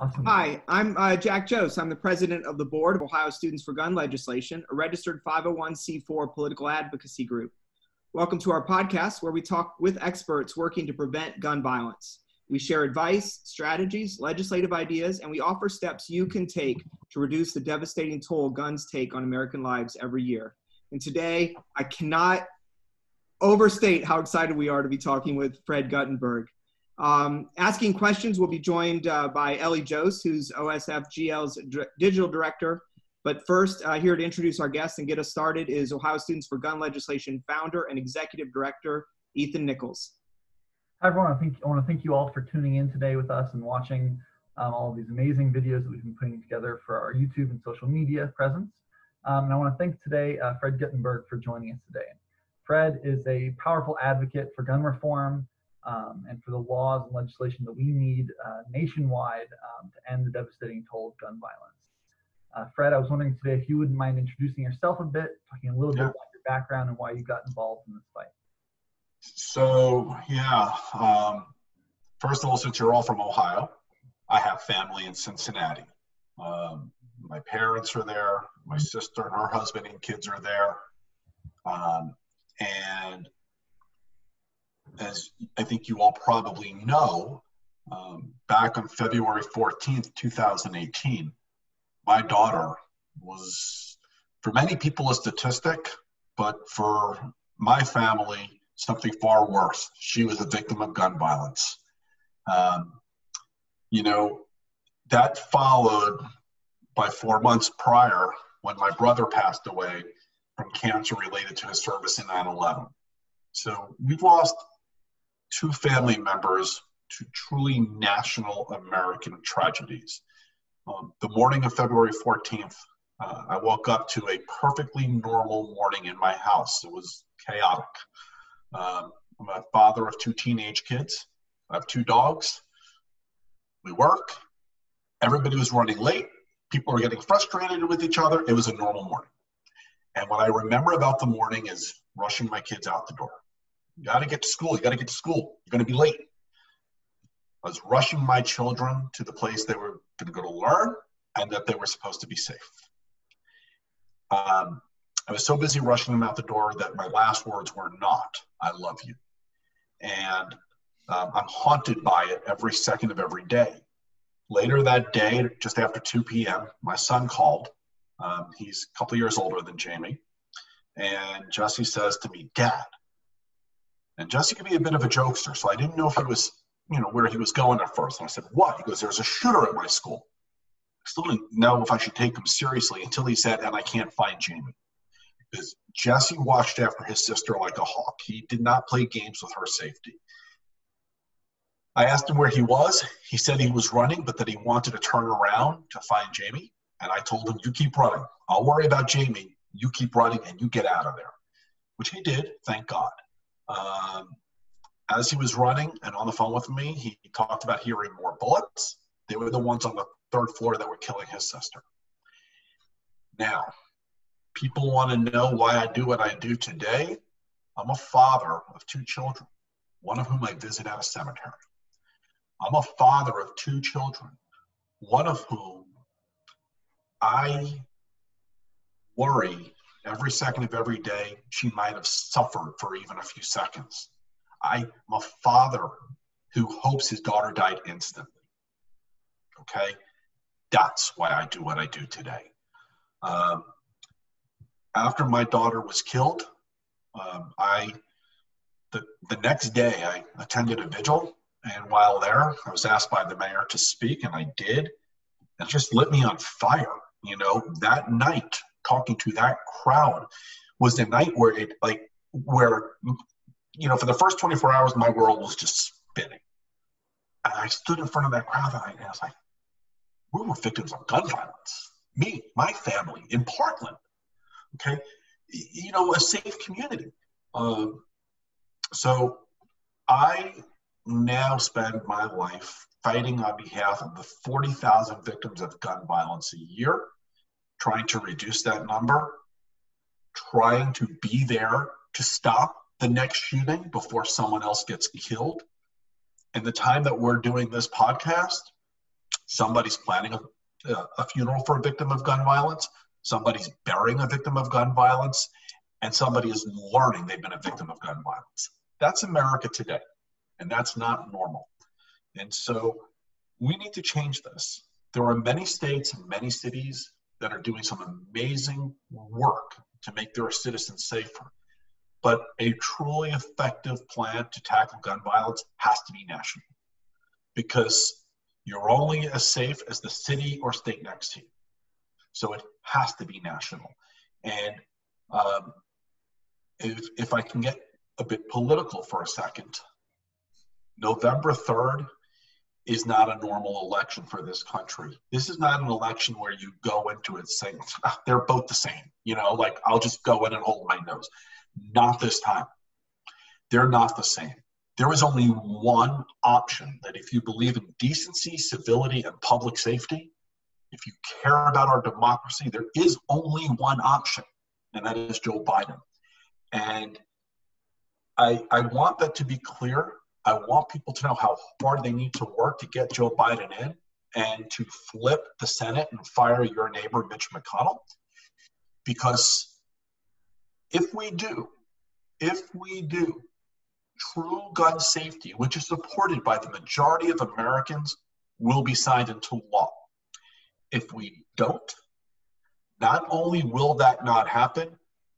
Awesome. Hi, I'm Jack Jose. I'm the president of the board of Ohio Students for Gun Legislation, a registered 501c4 political advocacy group. Welcome to our podcast where we talk with experts working to prevent gun violence. We share advice, strategies, legislative ideas, and we offer steps you can take to reduce the devastating toll guns take on American lives every year. And today, I cannot overstate how excited we are to be talking with Fred Gutenberg. Asking questions, we'll be joined by Ellie Jose, who's OSFGL's digital director. But first, here to introduce our guest and get us started is Ohio Students for Gun Legislation founder and executive director, Ethan Nichols. Hi, everyone. I want to thank you all for tuning in today with us and watching all of these amazing videos that we've been putting together for our YouTube and social media presence. And I want to thank today Fred Gutenberg for joining us today. Fred is a powerful advocate for gun reform, and for the laws and legislation that we need nationwide to end the devastating toll of gun violence. Fred, I was wondering today if you wouldn't mind introducing yourself a bit, talking a little bit about your background and why you got involved in this fight. So, first of all, since you're all from Ohio, I have family in Cincinnati. My parents are there, my sister and her husband and kids are there. And as I think you all probably know, back on February 14th, 2018, my daughter was, for many people, a statistic, but for my family, something far worse. She was a victim of gun violence. That followed by 4 months prior when my brother passed away from cancer related to his service in 9/11. So we've lost two family members to truly national American tragedies. The morning of February 14th, I woke up to a perfectly normal morning in my house. It was chaotic. I'm a father of two teenage kids. I have two dogs. We work. Everybody was running late. People were getting frustrated with each other. It was a normal morning. And what I remember about the morning is rushing my kids out the door. You got to get to school. You got to get to school. You're going to be late. I was rushing my children to the place they were going to go to learn and that they were supposed to be safe. I was so busy rushing them out the door that my last words were not, "I love you." And I'm haunted by it every second of every day. Later that day, just after 2 p.m., my son called. He's a couple of years older than Jamie. And Jesse says to me, "Dad." And Jesse could be a bit of a jokester, so I didn't know if he was, where he was going at first. And I said, "What?" He goes, "There's a shooter at my school." I still didn't know if I should take him seriously until he said, "And I can't find Jamie." Because Jesse watched after his sister like a hawk. He did not play games with her safety. I asked him where he was. He said he was running, but that he wanted to turn around to find Jamie. And I told him, "You keep running. I'll worry about Jamie. You keep running and you get out of there," which he did, thank God. As he was running and on the phone with me, he talked about hearing more bullets. They were the ones on the third floor that were killing his sister. Now, people want to know why I do what I do today. I'm a father of two children, one of whom I visit at a cemetery. I'm a father of two children, one of whom I worry every second of every day she might have suffered for even a few seconds. I'm a father who hopes his daughter died instantly. Okay? That's why I do what I do today. After my daughter was killed, the next day I attended a vigil, and while there, I was asked by the mayor to speak, and I did. It just lit me on fire. That night, talking to that crowd was the night where for the first 24 hours, my world was just spinning. And I stood in front of that crowd and I was like, we were victims of gun violence. Me, my family in Portland. Okay. A safe community. So I now spend my life fighting on behalf of the 40,000 victims of gun violence a year, trying to reduce that number, trying to be there to stop the next shooting before someone else gets killed. And the time that we're doing this podcast, Somebody's planning a funeral for a victim of gun violence. Somebody's burying a victim of gun violence. And somebody is learning they've been a victim of gun violence. That's America today. And that's not normal. And so we need to change this. There are many states and many cities that are doing some amazing work to make their citizens safer. But a truly effective plan to tackle gun violence has to be national, because you're only as safe as the city or state next to you. So it has to be national. And if I can get a bit political for a second, November 3rd is not a normal election for this country. This is not an election where you go into it saying, they're both the same, like I'll just go in and hold my nose. Not this time. They're not the same. There is only one option that if you believe in decency, civility, and public safety, if you care about our democracy, there is only one option, and that is Joe Biden. And I want that to be clear. I want people to know how hard they need to work to get Joe Biden in and to flip the Senate and fire your neighbor, Mitch McConnell. Because if we do, true gun safety, which is supported by the majority of Americans, will be signed into law. If we don't, not only will that not happen,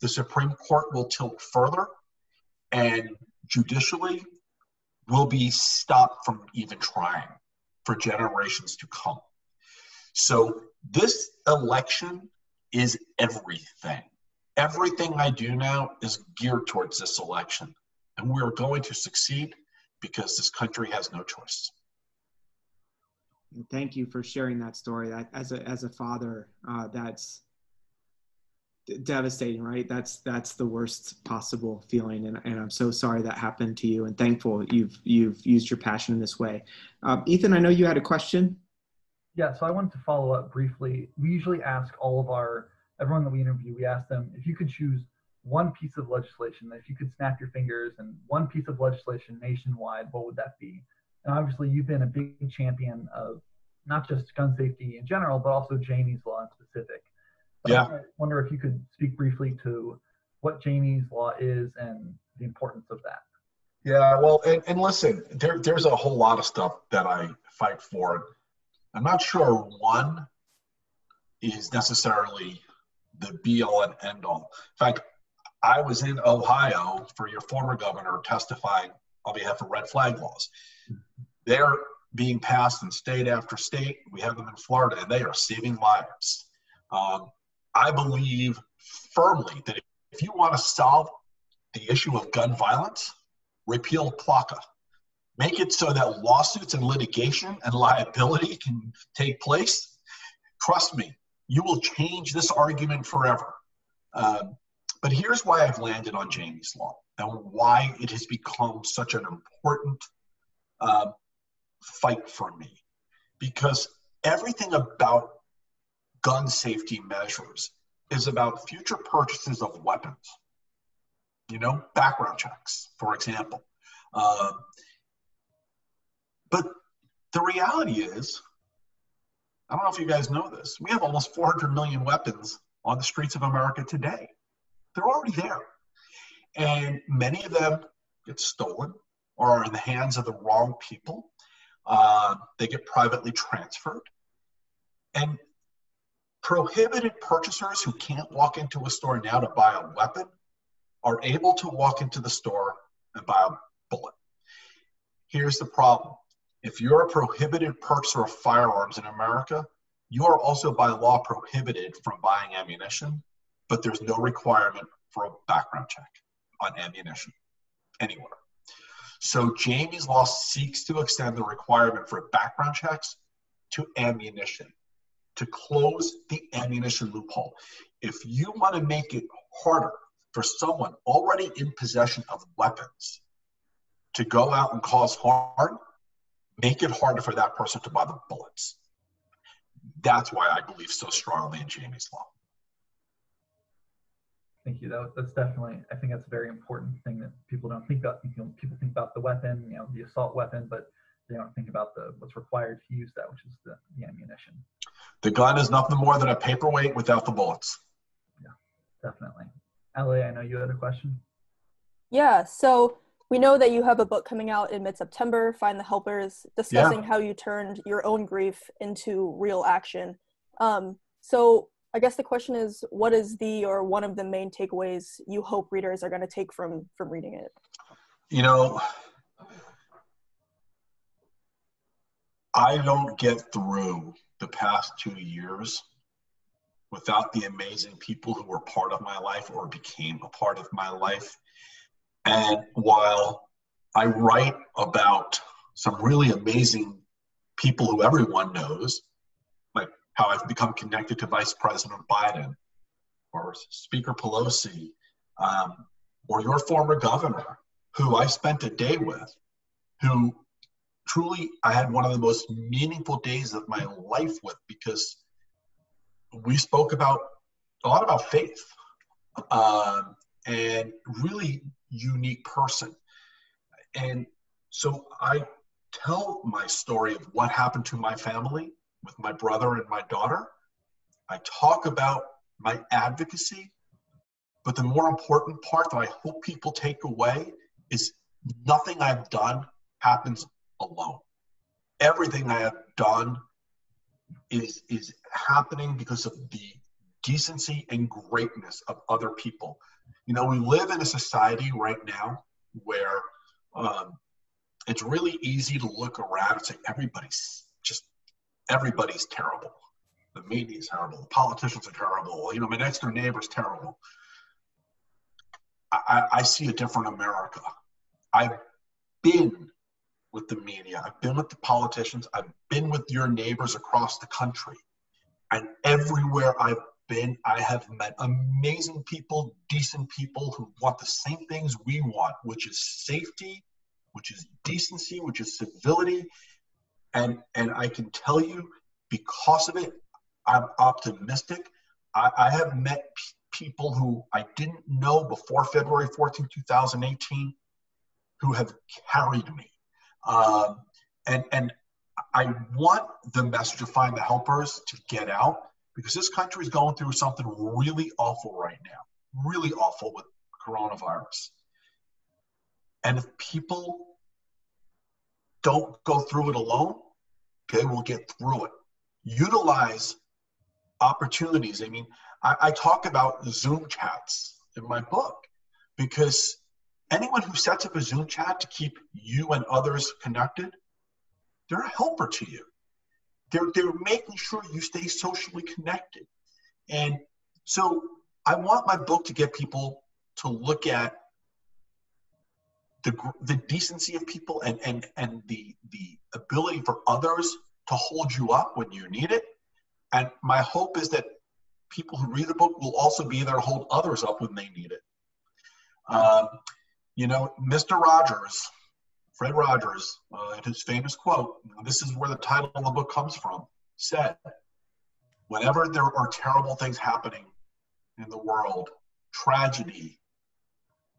the Supreme Court will tilt further, and judicially will be stopped from even trying for generations to come. So this election is everything. Everything I do now is geared towards this election. And we're going to succeed because this country has no choice. Thank you for sharing that story. That as a father, that's devastating, right? That's the worst possible feeling, and I'm so sorry that happened to you, and thankful you've used your passion in this way. Ethan, I know you had a question. Yeah, so I wanted to follow up briefly. We usually ask everyone that we interview, we ask them if you could choose one piece of legislation, if you could snap your fingers and one piece of legislation nationwide, what would that be? And obviously you've been a big champion of not just gun safety in general, but also Jamie's Law in specific. So Yeah. I wonder if you could speak briefly to what Jamie's Law is and the importance of that. Yeah, well, and listen, there's a whole lot of stuff that I fight for. I'm not sure one is necessarily the be-all and end-all. In fact, I was in Ohio for your former governor testifying on behalf of red flag laws. They're being passed in state after state. We have them in Florida, and they are saving lives. I believe firmly that if you want to solve the issue of gun violence, repeal PLCAA. Make it so that lawsuits and litigation and liability can take place. Trust me, you will change this argument forever. But here's why I've landed on Jamie's Law and why it has become such an important fight for me. Because everything about gun safety measures is about future purchases of weapons. Background checks, for example. But the reality is, I don't know if you guys know this, we have almost 400 million weapons on the streets of America today. They're already there. And many of them get stolen or are in the hands of the wrong people. They get privately transferred. And prohibited purchasers who can't walk into a store now to buy a weapon are able to walk into the store and buy a bullet. Here's the problem. If you're a prohibited purchaser of firearms in America, you are also by law prohibited from buying ammunition, but there's no requirement for a background check on ammunition anywhere. So Jamie's Law seeks to extend the requirement for background checks to ammunition, to close the ammunition loophole. If you want to make it harder for someone already in possession of weapons to go out and cause harm, make it harder for that person to buy the bullets. That's why I believe so strongly in Jamie's Law. Thank you. That's definitely, I think that's a very important thing that people don't think about. People think about the weapon, the assault weapon, but they don't think about what's required to use that, which is the ammunition. The gun is nothing more than a paperweight without the bullets. Yeah, definitely. Ellie, I know you had a question. Yeah, so we know that you have a book coming out in mid-September, Find the Helpers, discussing how you turned your own grief into real action. So I guess the question is, what is one of the main takeaways you hope readers are going to take from reading it? You know, I don't get through the past 2 years without the amazing people who were part of my life or became a part of my life. And while I write about some really amazing people who everyone knows, like how I've become connected to Vice President Biden or Speaker Pelosi, or your former governor, who I spent a day with, who truly I had one of the most meaningful days of my life with, because we spoke a lot about faith, and really unique person. And so I tell my story of what happened to my family with my brother and my daughter. I talk about my advocacy, but the more important part that I hope people take away is nothing I've done happens alone. Everything I have done is happening because of the decency and greatness of other people. You know, we live in a society right now where it's really easy to look around and say everybody's terrible. The media is terrible. The politicians are terrible. You know, my next door neighbor is terrible. I see a different America. I've been with the media. I've been with the politicians. I've been with your neighbors across the country. And everywhere I've been, I have met amazing people, decent people who want the same things we want, which is safety, which is decency, which is civility. And I can tell you, because of it, I'm optimistic. I have met people who I didn't know before February 14, 2018, who have carried me. And I want the message of Find the Helpers to get out, because this country is going through something really awful right now, really awful with coronavirus. And if people don't go through it alone, they will get through it. Utilize opportunities. I mean, I talk about Zoom chats in my book, because anyone who sets up a Zoom chat to keep you and others connected, they're a helper to you. They're making sure you stay socially connected. And so I want my book to get people to look at the decency of people and the ability for others to hold you up when you need it. And my hope is that people who read the book will also be there to hold others up when they need it. You know, Mr. Rogers, Fred Rogers, his famous quote, this is where the title of the book comes from, said, whenever there are terrible things happening in the world, tragedy,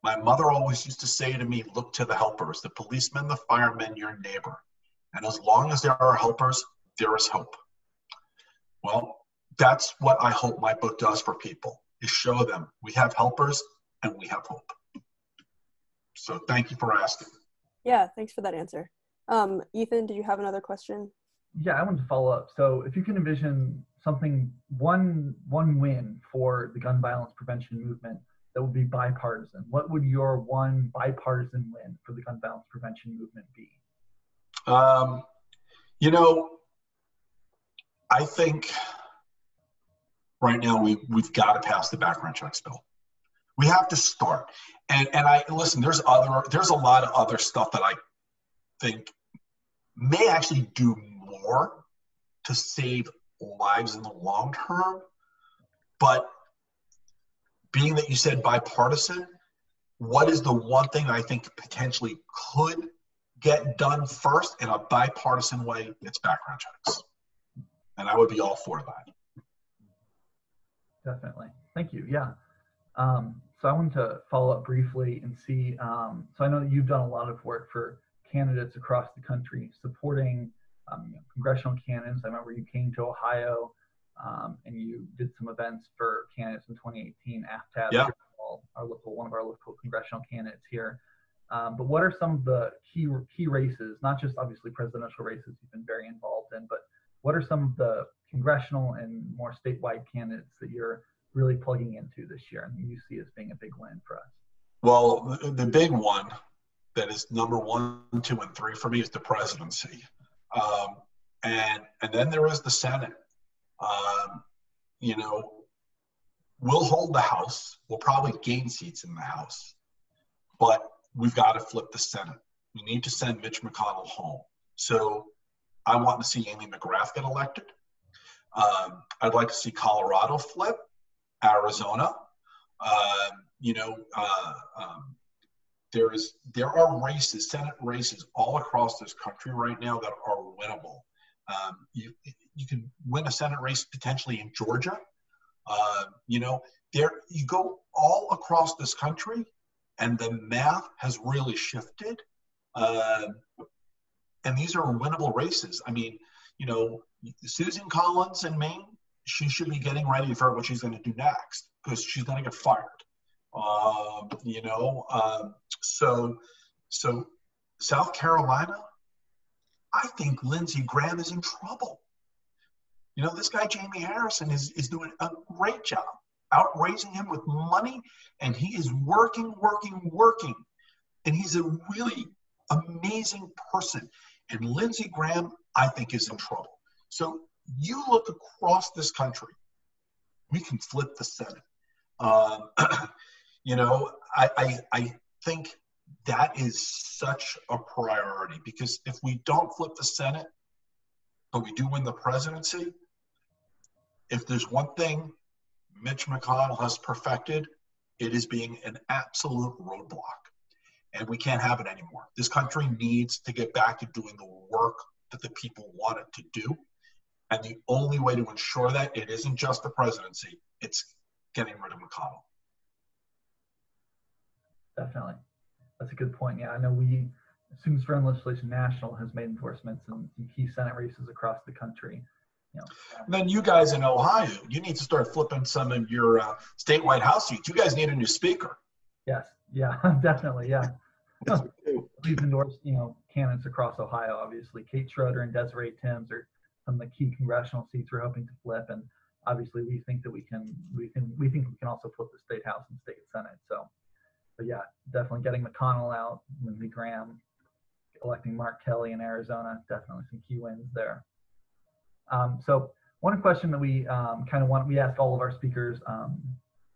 my mother always used to say to me, look to the helpers, the policemen, the firemen, your neighbor. And as long as there are helpers, there is hope. Well, that's what I hope my book does for people, is show them we have helpers and we have hope. So thank you for asking. Yeah, thanks for that answer. Ethan, did you have another question? Yeah, I wanted to follow up. So if you can envision something, one win for the gun violence prevention movement that would be bipartisan, what would your one bipartisan win for the gun violence prevention movement be? You know, I think right now we've got to pass the background checks bill. We have to start. And I listen, there's a lot of other stuff that I think may actually do more to save lives in the long term. But being that you said bipartisan, what is the one thing I think potentially could get done first in a bipartisan way? It's background checks. And I would be all for that. Definitely. Thank you. Yeah. So I wanted to follow up briefly and see, so I know that you've done a lot of work for candidates across the country supporting congressional candidates. I remember you came to Ohio and you did some events for candidates in 2018. AFTAB, Yeah. one of our local congressional candidates here. But what are some of the key races, not just obviously presidential races you've been very involved in, but what are some of the congressional and more statewide candidates that you're really plugging into this year and you see as being a big win for us? Well, the big one that is number 1, 2, and 3 for me is the presidency. And then there is the Senate. You know, we'll hold the House. We'll probably gain seats in the House. But we've got to flip the Senate. We need to send Mitch McConnell home. So I want to see Amy McGrath get elected. I'd like to see Colorado flip, Arizona. There are races, Senate races all across this country right now that are winnable. You can win a Senate race potentially in Georgia. You go all across this country, and the math has really shifted. And these are winnable races. I mean, Susan Collins in Maine, she should be getting ready for what she's going to do next because she's going to get fired. So South Carolina, I think Lindsey Graham is in trouble. This guy, Jamie Harrison, is doing a great job outraising him with money, and he is working. And he's a really amazing person. And Lindsey Graham, I think, is in trouble. So you look across this country, we can flip the Senate. I think that is such a priority because if we don't flip the Senate, but we do win the presidency, if there's one thing Mitch McConnell has perfected, it is being an absolute roadblock. And we can't have it anymore. This country needs to get back to doing the work that the people want it to do. And the only way to ensure that, it isn't just the presidency, it's getting rid of McConnell. Definitely. That's a good point. Yeah, I know Students for Gun Legislation National has made endorsements in key Senate races across the country. And then you guys in Ohio, you need to start flipping some of your statewide House seats. You guys need a new speaker. Yes. Yeah, definitely. Yeah. We've endorsed, candidates across Ohio, obviously. Kate Schroeder and Desiree Timms are some of the key congressional seats we're hoping to flip. And obviously we think that we think we can also flip the state House and state Senate. So, but yeah, definitely getting McConnell out, Lindsey Graham, electing Mark Kelly in Arizona, definitely some key wins there. So one question that we we ask all of our speakers,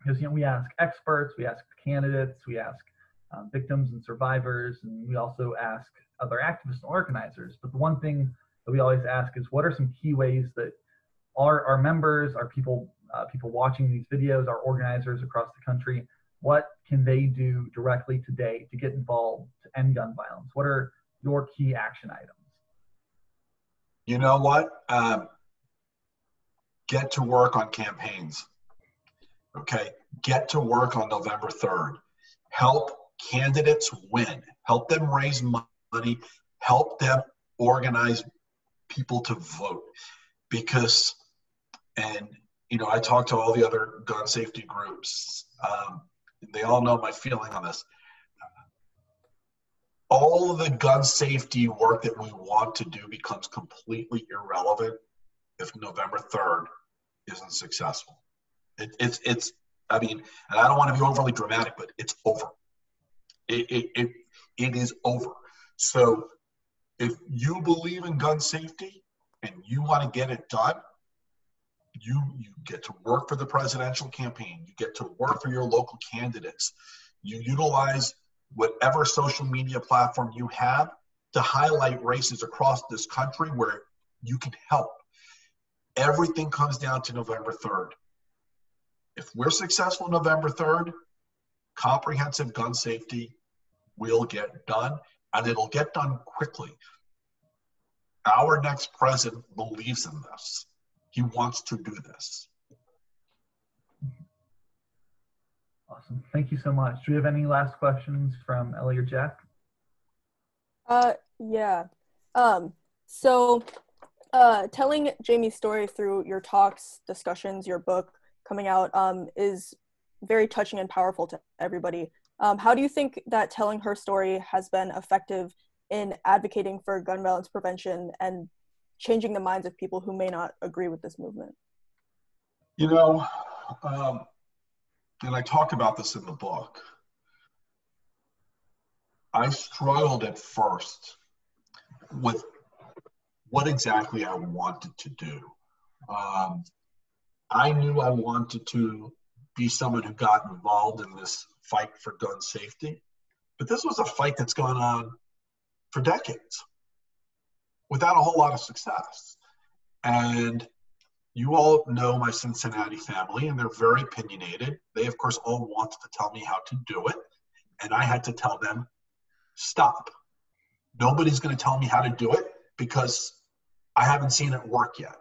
because we ask experts, we ask candidates, we ask victims and survivors, and we also ask other activists and organizers. But the one thing that we always ask is, what are some key ways that our members, our people watching these videos, our organizers across the country, what can they do directly today to get involved to end gun violence? What are your key action items? You know what? Get to work on campaigns. Okay? Get to work on November 3rd. Help candidates win. Help them raise money. Help them organize people to vote. Because, I talk to all the other gun safety groups. They all know my feeling on this. All of the gun safety work that we want to do becomes completely irrelevant if November 3rd isn't successful. And I don't want to be overly dramatic, but it's over. It is over. So if you believe in gun safety and you want to get it done, you get to work for the presidential campaign. You get to work for your local candidates. You utilize whatever social media platform you have to highlight races across this country where you can help. Everything comes down to November 3rd. If we're successful November 3rd, comprehensive gun safety will get done, and it'll get done quickly. Our next president believes in this. He wants to do this. Awesome. Thank you so much. Do we have any last questions from Ellie or Jack? Yeah. So telling Jamie's story through your talks, discussions, your book coming out is very touching and powerful to everybody. How do you think that telling her story has been effective in advocating for gun violence prevention and changing the minds of people who may not agree with this movement? You know, and I talk about this in the book, I struggled at first with what exactly I wanted to do. I knew I wanted to be someone who got involved in this fight for gun safety, but this was a fight that's gone on for decades without a whole lot of success. And you all know my Cincinnati family, and they're very opinionated. They, of course, all wanted to tell me how to do it, and I had to tell them, stop. Nobody's going to tell me how to do it because I haven't seen it work yet.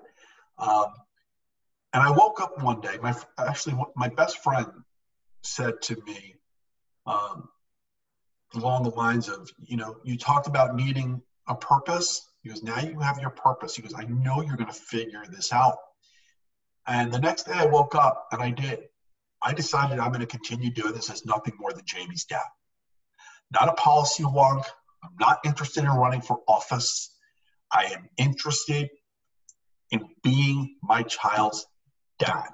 And I woke up one day, my best friend said to me along the lines of, you talked about needing a purpose. He goes, now you have your purpose. He goes, I know you're going to figure this out. And the next day I woke up and I did. I decided I'm going to continue doing this as nothing more than Jamie's dad. Not a policy wonk. I'm not interested in running for office. I am interested in being my child's dad,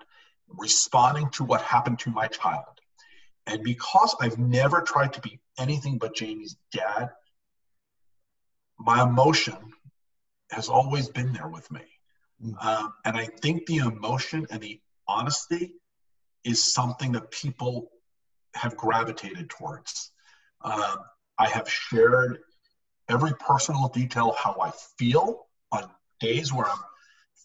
responding to what happened to my child. And because I've never tried to be anything but Jamie's dad, my emotion has always been there with me. And I think the emotion and the honesty is something that people have gravitated towards. I have shared every personal detail of how I feel on days where I'm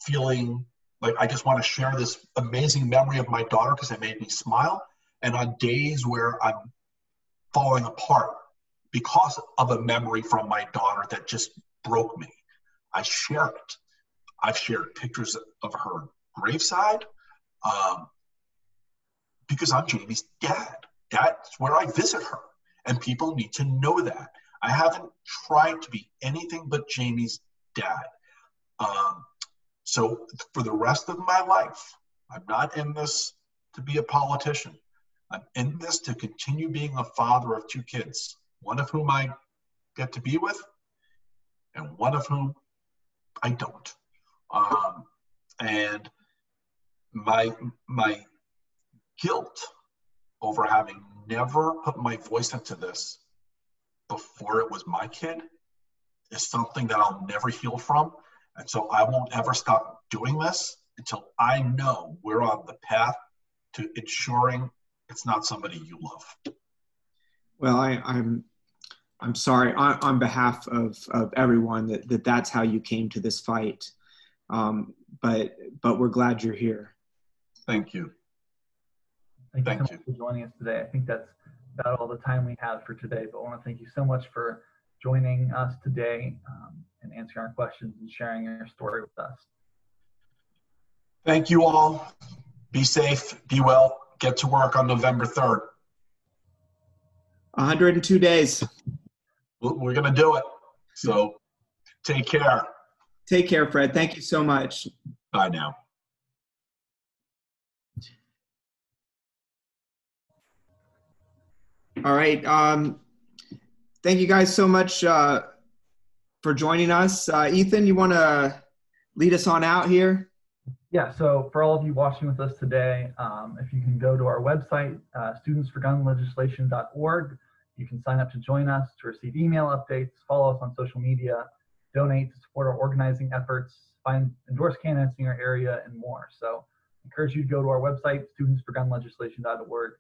feeling like I just want to share this amazing memory of my daughter because it made me smile, and on days where I'm falling apart because of a memory from my daughter that just broke me. I share it. I've shared pictures of her graveside because I'm Jamie's dad. That's where I visit her, and people need to know that. I haven't tried to be anything but Jamie's dad. So for the rest of my life, I'm not in this to be a politician. I'm in this to continue being a father of two kids, one of whom I get to be with and one of whom I don't. And my guilt over having never put my voice into this before it was my kid is something that I'll never heal from. And so I won't ever stop doing this until I know we're on the path to ensuring it's not somebody you love. Well, I'm sorry on behalf of everyone that's how you came to this fight. But we're glad you're here. Thank you. Thank you so much for joining us today. I think that's about all the time we have for today, but I want to thank you so much for joining us today and answering our questions and sharing your story with us. Thank you all. Be safe, be well, get to work on November 3rd. 102 days. We're going to do it. So take care. Take care, Fred. Thank you so much. Bye now. All right. Thank you guys so much for joining us. Ethan, you want to lead us on out here? Yeah, so for all of you watching with us today, if you can go to our website, studentsforgunlegislation.org, you can sign up to join us to receive email updates, follow us on social media, donate to support our organizing efforts, find endorse candidates in your area, and more. So I encourage you to go to our website, studentsforgunlegislation.org,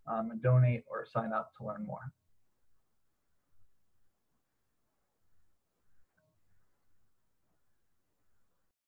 and donate or sign up to learn more.